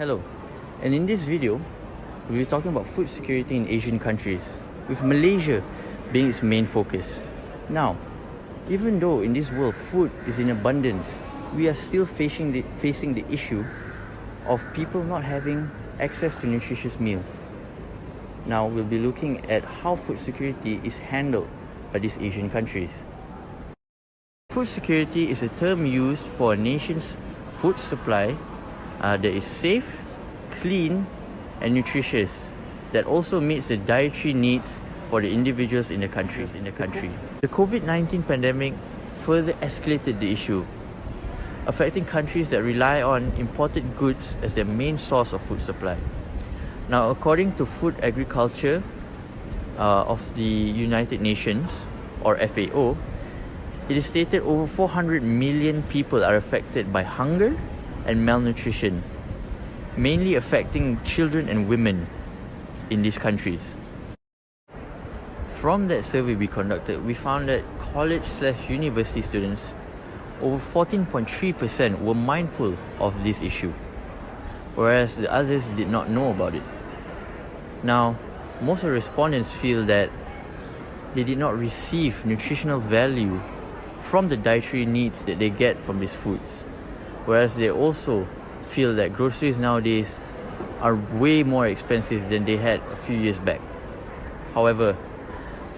Hello, and in this video, we'll be talking about food security in Asian countries, with Malaysia being its main focus. Now, even though in this world food is in abundance, we are still facing the issue of people not having access to nutritious meals. Now, we'll be looking at how food security is handled by these Asian countries. Food security is a term used for a nation's food supply that is safe, clean, and nutritious, that also meets the dietary needs for the individuals in the country. The COVID-19 pandemic further escalated the issue, affecting countries that rely on imported goods as their main source of food supply. Now, according to Food Agriculture of the United Nations, or FAO, it is stated over 400 million people are affected by hunger and malnutrition, mainly affecting children and women in these countries. From that survey we conducted, we found that college/university students, over 14.3%, were mindful of this issue, whereas the others did not know about it. Now, most of the respondents feel that they did not receive nutritional value from the dietary needs that they get from these foods, whereas they also feel that groceries nowadays are way more expensive than they had a few years back. However,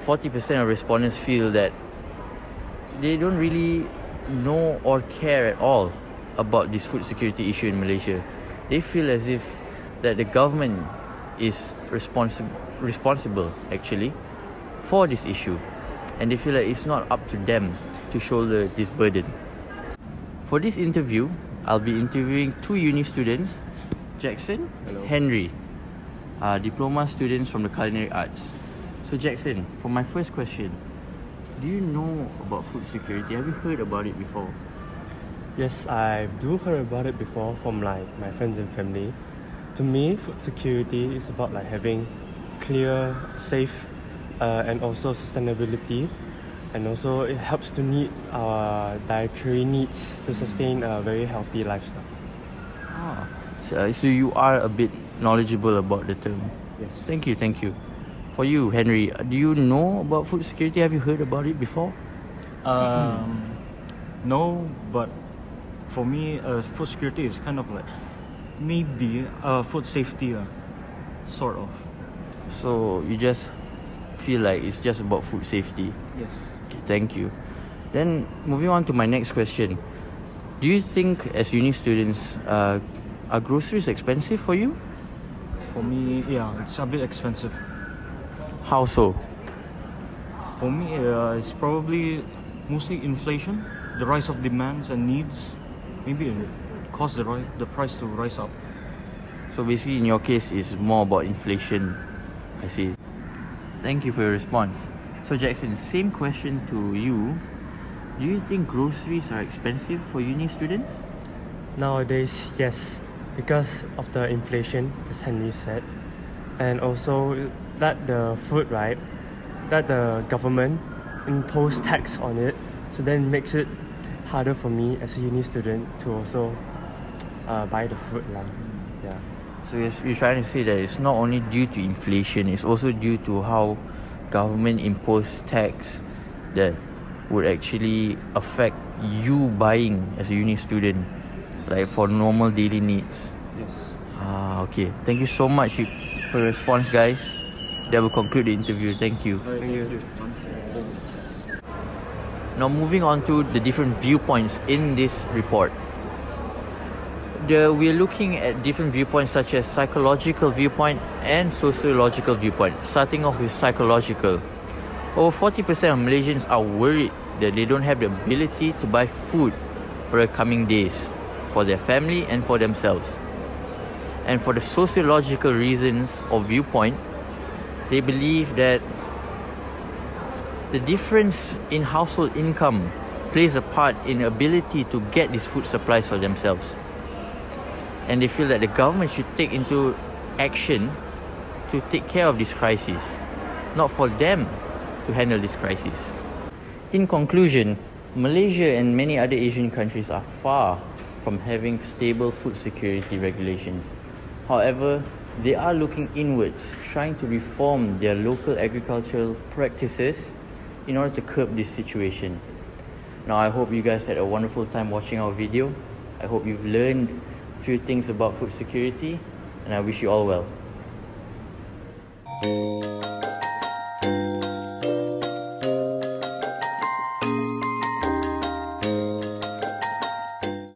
40% of respondents feel that they don't really know or care at all about this food security issue in Malaysia. They feel as if that the government is responsible actually for this issue, and they feel like it's not up to them to shoulder this burden. For this interview, I'll be interviewing two uni students, Jackson, Hello. Henry, diploma students from the culinary arts. So Jackson, for my first question, do you know about food security? Have you heard about it before? Yes, I do heard about it before from my friends and family. To me, food security is about having clear, safe, and also sustainability, and also it helps to meet our dietary needs to sustain a very healthy lifestyle. So you are a bit knowledgeable about the term. Yes. Thank you. For you, Henry, do you know about food security? Have you heard about it before? No, but for me, food security is kind of maybe food safety, sort of. So you just feel like it's just about food safety? Yes. Okay, thank you. Then moving on to my next question. Do you think as uni students, are groceries expensive for you? For me, yeah, it's a bit expensive. How so? For me, it's probably mostly inflation, the rise of demands and needs. Maybe it caused the price to rise up. So basically in your case, it's more about inflation. I see. Thank you for your response. So Jackson, same question to you. Do you think groceries are expensive for uni students? Nowadays, yes, because of the inflation, as Henry said, and also that the food, right, that the government impose tax on it, so then it makes it harder for me as a uni student to also buy the food lah. Yeah. So you're trying to say that it's not only due to inflation, it's also due to how government imposed tax that would actually affect you buying as a uni student, like for normal daily needs. Yes. Okay. Thank you so much for your response, guys. That will conclude the interview. Thank you. Thank you. Now moving on to the different viewpoints in this report. We're looking at different viewpoints such as psychological viewpoint and sociological viewpoint. Starting off with psychological. Over 40% of Malaysians are worried that they don't have the ability to buy food for the coming days, for their family and for themselves. And for the sociological reasons or viewpoint, they believe that the difference in household income plays a part in the ability to get these food supplies for themselves. And they feel that the government should take into action to take care of this crisis, not for them to handle this crisis. In conclusion, Malaysia and many other Asian countries are far from having stable food security regulations. However, they are looking inwards, trying to reform their local agricultural practices in order to curb this situation. Now, I hope you guys had a wonderful time watching our video. I hope you've learned a few things about food security, and I wish you all well.